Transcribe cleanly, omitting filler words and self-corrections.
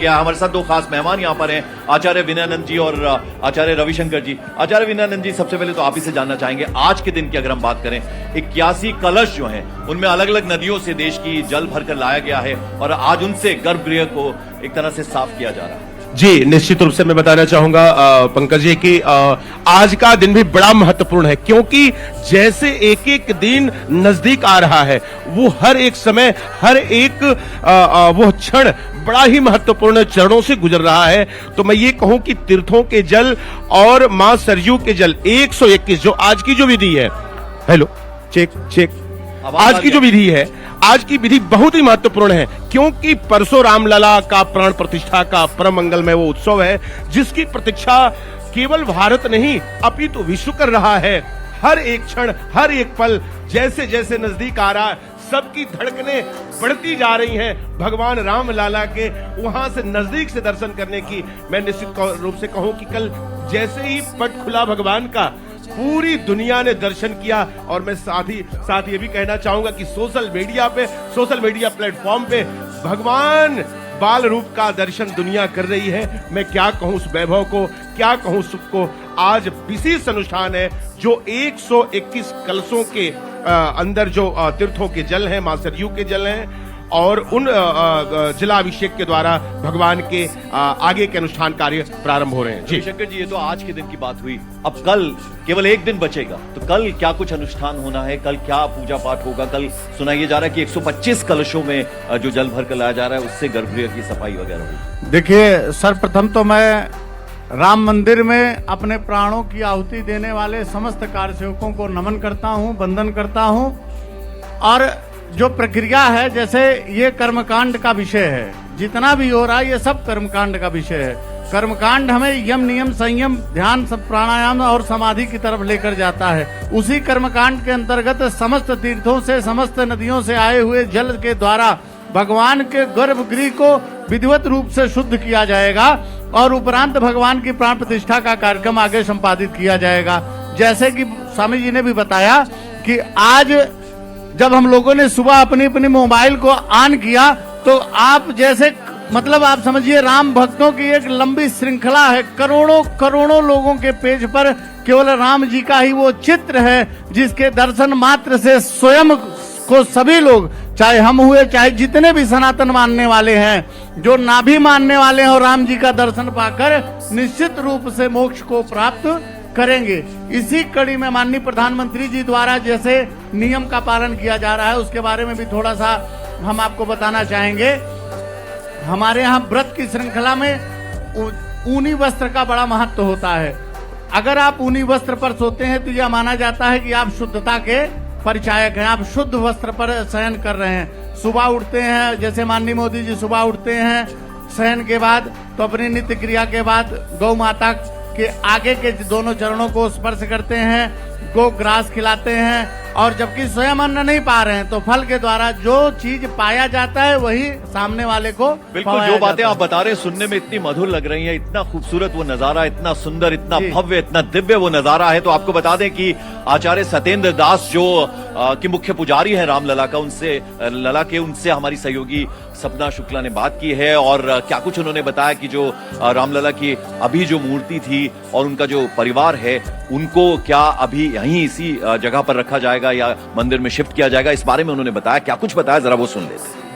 हमारे साथ दो खास मेहमान यहाँ पर हैं, आचार्य विनयानंद जी और आचार्य रविशंकर जी। आचार्य विनयानंद जी, सबसे पहले तो आप ही से जानना चाहेंगे, आज के दिन की अगर हम बात करें, 81 कलश जो हैं उनमें अलग अलग नदियों से देश की जल भरकर लाया गया है और आज उनसे गर्भगृह को एक तरह से साफ किया जा रहा है। जी, निश्चित रूप से मैं बताना चाहूंगा पंकज जी कि आज का दिन भी बड़ा महत्वपूर्ण है, क्योंकि जैसे एक एक दिन नजदीक आ रहा है, वो हर एक समय, हर एक वो क्षण बड़ा ही महत्वपूर्ण चरणों से गुजर रहा है। तो मैं ये कहूं कि तीर्थों के जल और मां सरयू के जल 121 जो आज की जो विधि है, हेलो चेक चेक, आज की जो विधि है, आज की विधि बहुत ही महत्वपूर्ण है, क्योंकि परसों रामलला का प्राण प्रतिष्ठा का परम मंगलमय वो उत्सव है, जिसकी प्रतीक्षा केवल भारत नहीं अपितु विश्व कर रहा है। हर एक क्षण, हर एक पल जैसे जैसे नजदीक आ रहा है, सबकी धड़कनें बढ़ती जा रही हैं भगवान रामलला के वहां से नजदीक से दर्शन करने की। मैं निश्चित रूप से कहूं कि कल जैसे ही पट खुला भगवान का, पूरी दुनिया ने दर्शन किया। और मैं साथ ही ये भी कहना चाहूंगा कि सोशल मीडिया प्लेटफॉर्म पे भगवान बाल रूप का दर्शन दुनिया कर रही है। मैं क्या कहूं उस वैभव को, क्या कहूं सुख को। आज विशेष अनुष्ठान है जो 121 कलशों के अंदर जो तीर्थों के जल हैं, मां सरयू के जल हैं, और उन जलाभिषेक के द्वारा भगवान के आगे के अनुष्ठान कार्य प्रारंभ हो रहे हैं। जी शंकर जी, ये तो आज के दिन की बात हुई, अब कल केवल एक दिन बचेगा, तो कल क्या कुछ अनुष्ठान होना है, कल क्या पूजा पाठ होगा? कल सुनाया जा रहा है कि 125 कलशों में जो जल भर कर लाया जा रहा है, उससे गर्भगृह की सफाई वगैरह होगी। देखिए, सर्वप्रथम तो मैं राम मंदिर में अपने प्राणों की आहुति देने वाले समस्त कार्यसेवकों को नमन करता हूं, वंदन करता हूं। और जो प्रक्रिया है, जैसे ये कर्मकांड का विषय है, जितना भी हो रहा है ये सब कर्मकांड का विषय है। कर्मकांड हमें यम नियम संयम ध्यान सब प्राणायाम और समाधि की तरफ लेकर जाता है। उसी कर्मकांड के अंतर्गत समस्त तीर्थों से, समस्त नदियों से आए हुए जल के द्वारा भगवान के गर्भगृह को विधिवत रूप से शुद्ध किया जाएगा और उपरांत भगवान की प्राण प्रतिष्ठा का कार्यक्रम आगे संपादित किया जाएगा। जैसे कि स्वामी जी ने भी बताया कि आज जब हम लोगों ने सुबह अपनी अपनी मोबाइल को ऑन किया, तो आप जैसे मतलब आप समझिए राम भक्तों की एक लंबी श्रृंखला है। करोड़ों लोगों के पेज पर केवल राम जी का ही वो चित्र है, जिसके दर्शन मात्र से स्वयं को सभी लोग, चाहे हम हुए चाहे जितने भी सनातन मानने वाले हैं, जो ना भी मानने वाले हैं, और राम जी का दर्शन पाकर निश्चित रूप से मोक्ष को प्राप्त करेंगे। इसी कड़ी में माननीय प्रधानमंत्री जी द्वारा जैसे नियम का पालन किया जा रहा है, उसके बारे में भी थोड़ा सा हम आपको बताना चाहेंगे। हमारे यहाँ व्रत की श्रृंखला में ऊनी वस्त्र का बड़ा महत्व होता है। अगर आप ऊनी वस्त्र पर सोते हैं तो यह माना जाता है कि आप शुद्धता के परिचायक हैं, आप शुद्ध वस्त्र पर शयन कर रहे हैं। सुबह उठते हैं, जैसे माननीय मोदी जी सुबह उठते हैं शयन के बाद, तो अपनी नित्य क्रिया के बाद गौ माता के आगे के दोनों चरणों को स्पर्श करते हैं, गो ग्रास खिलाते हैं। और जबकि स्वयं अन्न नहीं पा रहे हैं, तो फल के द्वारा जो चीज पाया जाता है वही सामने वाले को बिल्कुल। जो बातें आप बता रहे हैं सुनने में इतनी मधुर लग रही हैं, इतना खूबसूरत वो नजारा, इतना सुंदर, इतना भव्य, इतना दिव्य वो नजारा है। तो आपको बता दें कि आचार्य सत्येंद्र दास जो कि मुख्य पुजारी है रामलला का, उनसे हमारी सहयोगी सपना शुक्ला ने बात की है और क्या कुछ उन्होंने बताया कि जो रामलला की अभी जो मूर्ति थी और उनका जो परिवार है, उनको क्या अभी यहीं इसी जगह पर रखा जाएगा या मंदिर में शिफ्ट किया जाएगा, इस बारे में उन्होंने बताया। क्या कुछ बताया, जरा वो सुन लेते हैं।